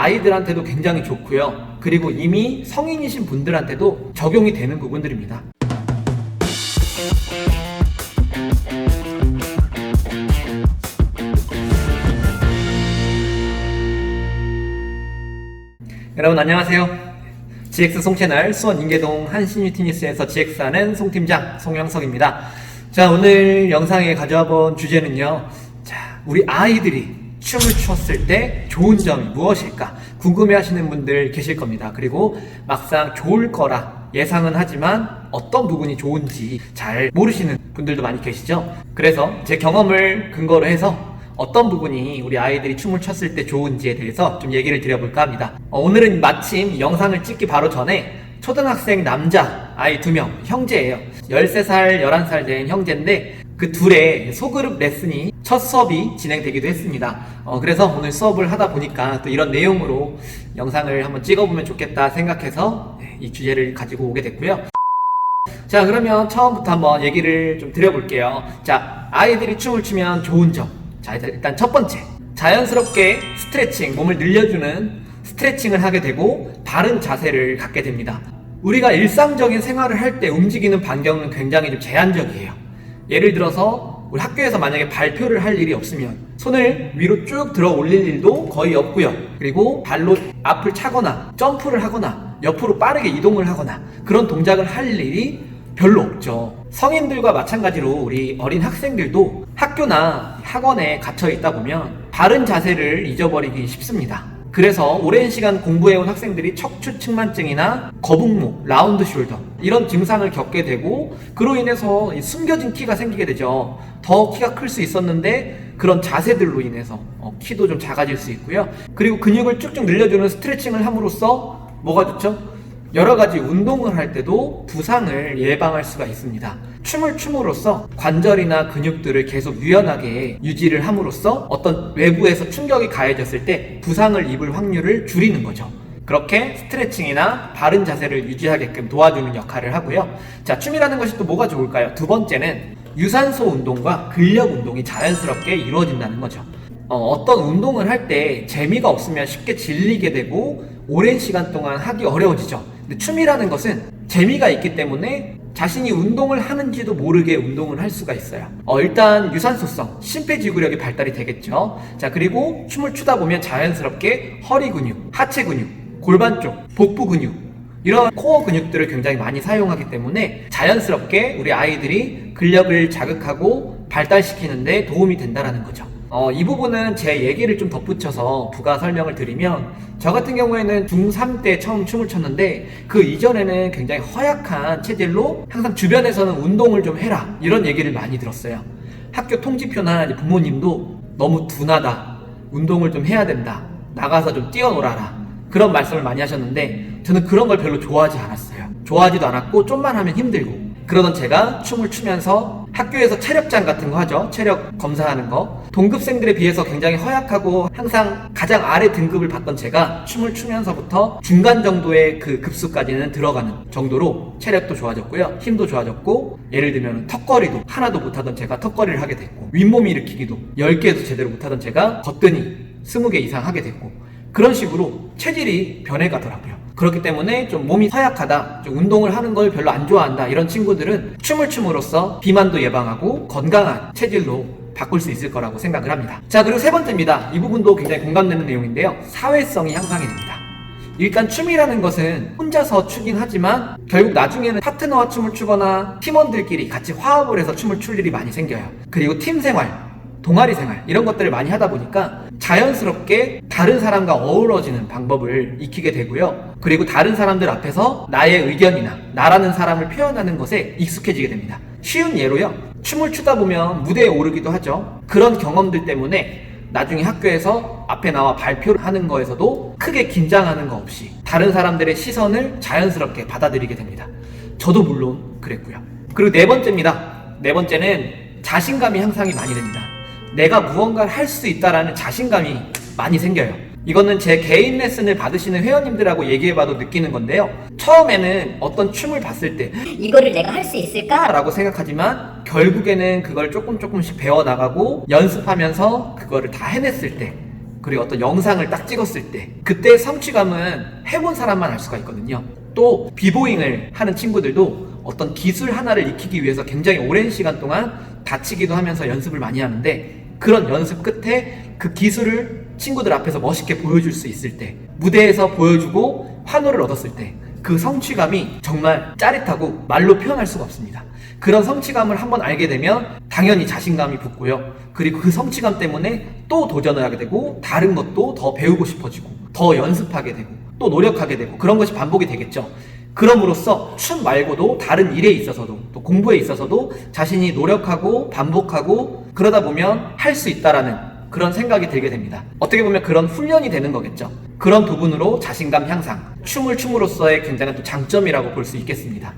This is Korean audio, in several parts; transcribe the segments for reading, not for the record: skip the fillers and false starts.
아이들한테도 굉장히 좋고요. 그리고 이미 성인이신 분들한테도 적용이 되는 부분들입니다. 여러분 안녕하세요. GX 송채널 수원 인계동 한신유티니스에서 GX하는 송팀장 송영석입니다. 자, 오늘 영상에 가져와 본 주제는요, 자, 우리 아이들이 춤을 췄을 때 좋은 점이 무엇일까 궁금해 하시는 분들 계실 겁니다. 그리고 막상 좋을 거라 예상은 하지만 어떤 부분이 좋은지 잘 모르시는 분들도 많이 계시죠. 그래서 제 경험을 근거로 해서 어떤 부분이 우리 아이들이 춤을 췄을 때 좋은지에 대해서 좀 얘기를 드려볼까 합니다. 오늘은 마침 영상을 찍기 바로 전에 초등학생 남자 아이 2명, 형제예요. 13살, 11살 된 형제인데 그 둘의 소그룹 레슨이 첫 수업이 진행되기도 했습니다. 그래서 오늘 수업을 하다 보니까 또 이런 내용으로 영상을 한번 찍어보면 좋겠다 생각해서 이 주제를 가지고 오게 됐고요. 자, 그러면 처음부터 한번 얘기를 좀 드려볼게요. 자, 아이들이 춤을 추면 좋은 점. 자, 일단 첫 번째, 자연스럽게 스트레칭, 몸을 늘려주는 스트레칭을 하게 되고 바른 자세를 갖게 됩니다. 우리가 일상적인 생활을 할 때 움직이는 반경은 굉장히 좀 제한적이에요. 예를 들어서 우리 학교에서 만약에 발표를 할 일이 없으면 손을 위로 쭉 들어 올릴 일도 거의 없고요. 그리고 발로 앞을 차거나 점프를 하거나 옆으로 빠르게 이동을 하거나 그런 동작을 할 일이 별로 없죠. 성인들과 마찬가지로 우리 어린 학생들도 학교나 학원에 갇혀 있다 보면 바른 자세를 잊어버리기 쉽습니다. 그래서 오랜 시간 공부해온 학생들이 척추 측만증이나 거북목, 라운드 숄더 이런 증상을 겪게 되고 그로 인해서 숨겨진 키가 생기게 되죠. 더 키가 클 수 있었는데 그런 자세들로 인해서 키도 좀 작아질 수 있고요. 그리고 근육을 쭉쭉 늘려주는 스트레칭을 함으로써 뭐가 좋죠? 여러 가지 운동을 할 때도 부상을 예방할 수가 있습니다. 춤을 춤으로써 관절이나 근육들을 계속 유연하게 유지를 함으로써 어떤 외부에서 충격이 가해졌을 때 부상을 입을 확률을 줄이는 거죠. 그렇게 스트레칭이나 바른 자세를 유지하게끔 도와주는 역할을 하고요. 자, 춤이라는 것이 또 뭐가 좋을까요? 두 번째는 유산소 운동과 근력 운동이 자연스럽게 이루어진다는 거죠. 어떤 운동을 할 때 재미가 없으면 쉽게 질리게 되고 오랜 시간 동안 하기 어려워지죠. 근데 춤이라는 것은 재미가 있기 때문에 자신이 운동을 하는지도 모르게 운동을 할 수가 있어요. 일단 유산소성, 심폐지구력이 발달이 되겠죠. 자, 그리고 춤을 추다 보면 자연스럽게 허리 근육, 하체 근육, 골반 쪽, 복부 근육 이런 코어 근육들을 굉장히 많이 사용하기 때문에 자연스럽게 우리 아이들이 근력을 자극하고 발달시키는데 도움이 된다는 거죠. 이 부분은 제 얘기를 좀 덧붙여서 부가 설명을 드리면 저 같은 경우에는 중3 때 처음 춤을 췄는데 그 이전에는 굉장히 허약한 체질로 항상 주변에서는 운동을 좀 해라 이런 얘기를 많이 들었어요. 학교 통지표나 부모님도 너무 둔하다, 운동을 좀 해야 된다, 나가서 좀 뛰어놀아라 그런 말씀을 많이 하셨는데 저는 그런 걸 별로 좋아하지 않았어요. 좋아하지도 않았고 좀만 하면 힘들고 그러던 제가 춤을 추면서 학교에서 체력장 같은 거 하죠. 체력 검사하는 거. 동급생들에 비해서 굉장히 허약하고 항상 가장 아래 등급을 받던 제가 춤을 추면서부터 중간 정도의 그 급수까지는 들어가는 정도로 체력도 좋아졌고요. 힘도 좋아졌고 예를 들면 턱걸이도 하나도 못하던 제가 턱걸이를 하게 됐고 윗몸 일으키기도 10개도 제대로 못하던 제가 거뜬히 20개 이상 하게 됐고 그런 식으로 체질이 변해가더라고요. 그렇기 때문에 좀 몸이 허약하다, 좀 운동을 하는 걸 별로 안 좋아한다 이런 친구들은 춤을 춤으로써 비만도 예방하고 건강한 체질로 바꿀 수 있을 거라고 생각을 합니다. 자, 그리고 세 번째입니다. 이 부분도 굉장히 공감되는 내용인데요. 사회성이 향상이 됩니다. 일단 춤이라는 것은 혼자서 추긴 하지만 결국 나중에는 파트너와 춤을 추거나 팀원들끼리 같이 화합을 해서 춤을 출 일이 많이 생겨요. 그리고 팀 생활, 동아리 생활 이런 것들을 많이 하다 보니까 자연스럽게 다른 사람과 어우러지는 방법을 익히게 되고요. 그리고 다른 사람들 앞에서 나의 의견이나 나라는 사람을 표현하는 것에 익숙해지게 됩니다. 쉬운 예로요. 춤을 추다 보면 무대에 오르기도 하죠. 그런 경험들 때문에 나중에 학교에서 앞에 나와 발표를 하는 거에서도 크게 긴장하는 거 없이 다른 사람들의 시선을 자연스럽게 받아들이게 됩니다. 저도 물론 그랬고요. 그리고 네 번째입니다. 네 번째는 자신감이 향상이 많이 됩니다. 내가 무언가를 할 수 있다라는 자신감이 많이 생겨요. 이거는 제 개인 레슨을 받으시는 회원님들하고 얘기해봐도 느끼는 건데요. 처음에는 어떤 춤을 봤을 때 이거를 내가 할 수 있을까? 라고 생각하지만 결국에는 그걸 조금씩 배워나가고 연습하면서 그거를 다 해냈을 때 그리고 어떤 영상을 딱 찍었을 때 그때 성취감은 해본 사람만 알 수가 있거든요. 또 비보잉을 하는 친구들도 어떤 기술 하나를 익히기 위해서 굉장히 오랜 시간 동안 다치기도 하면서 연습을 많이 하는데, 그런 연습 끝에 그 기술을 친구들 앞에서 멋있게 보여줄 수 있을 때, 무대에서 보여주고 환호를 얻었을 때 그 성취감이 정말 짜릿하고 말로 표현할 수가 없습니다. 그런 성취감을 한번 알게 되면 당연히 자신감이 붙고요. 그리고 그 성취감 때문에 또 도전을 하게 되고 다른 것도 더 배우고 싶어지고 더 연습하게 되고 또 노력하게 되고 그런 것이 반복이 되겠죠. 그럼으로써 춤 말고도 다른 일에 있어서도 또 공부에 있어서도 자신이 노력하고 반복하고 그러다 보면 할 수 있다라는 그런 생각이 들게 됩니다. 어떻게 보면 그런 훈련이 되는 거겠죠. 그런 부분으로 자신감 향상, 춤을 춤으로써의 굉장한 또 장점이라고 볼 수 있겠습니다.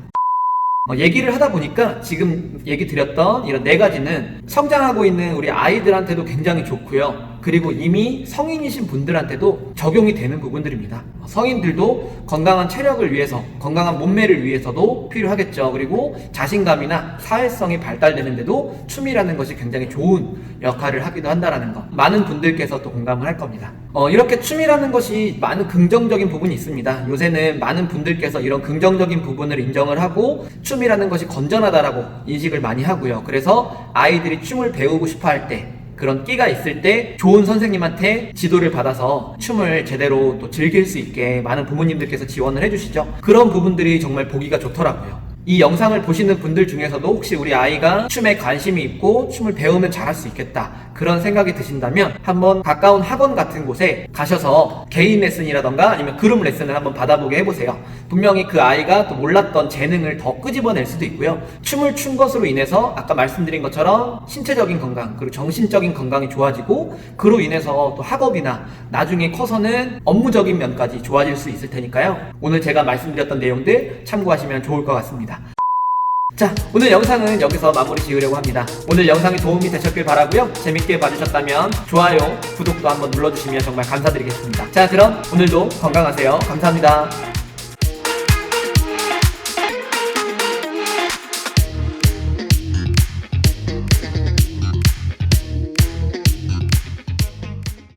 얘기를 하다 보니까 지금 얘기 드렸던 이런 4가지는 성장하고 있는 우리 아이들한테도 굉장히 좋고요. 그리고 이미 성인이신 분들한테도 적용이 되는 부분들입니다. 성인들도 건강한 체력을 위해서, 건강한 몸매를 위해서도 필요하겠죠. 그리고 자신감이나 사회성이 발달되는데도 춤이라는 것이 굉장히 좋은 역할을 하기도 한다는 거, 많은 분들께서 또 공감을 할 겁니다. 이렇게 춤이라는 것이 많은 긍정적인 부분이 있습니다. 요새는 많은 분들께서 이런 긍정적인 부분을 인정을 하고 춤이라는 것이 건전하다라고 인식을 많이 하고요. 그래서 아이들이 춤을 배우고 싶어 할 때, 그런 끼가 있을 때 좋은 선생님한테 지도를 받아서 춤을 제대로 또 즐길 수 있게 많은 부모님들께서 지원을 해주시죠. 그런 부분들이 정말 보기가 좋더라고요. 이 영상을 보시는 분들 중에서도 혹시 우리 아이가 춤에 관심이 있고 춤을 배우면 잘할 수 있겠다, 그런 생각이 드신다면 한번 가까운 학원 같은 곳에 가셔서 개인 레슨이라던가 아니면 그룹 레슨을 한번 받아보게 해보세요. 분명히 그 아이가 또 몰랐던 재능을 더 끄집어낼 수도 있고요. 춤을 춘 것으로 인해서 아까 말씀드린 것처럼 신체적인 건강 그리고 정신적인 건강이 좋아지고 그로 인해서 또 학업이나 나중에 커서는 업무적인 면까지 좋아질 수 있을 테니까요. 오늘 제가 말씀드렸던 내용들 참고하시면 좋을 것 같습니다. 자, 오늘 영상은 여기서 마무리 지으려고 합니다. 오늘 영상이 도움이 되셨길 바라고요. 재밌게 봐주셨다면 좋아요, 구독도 한번 눌러주시면 정말 감사드리겠습니다. 자, 그럼 오늘도 건강하세요. 감사합니다.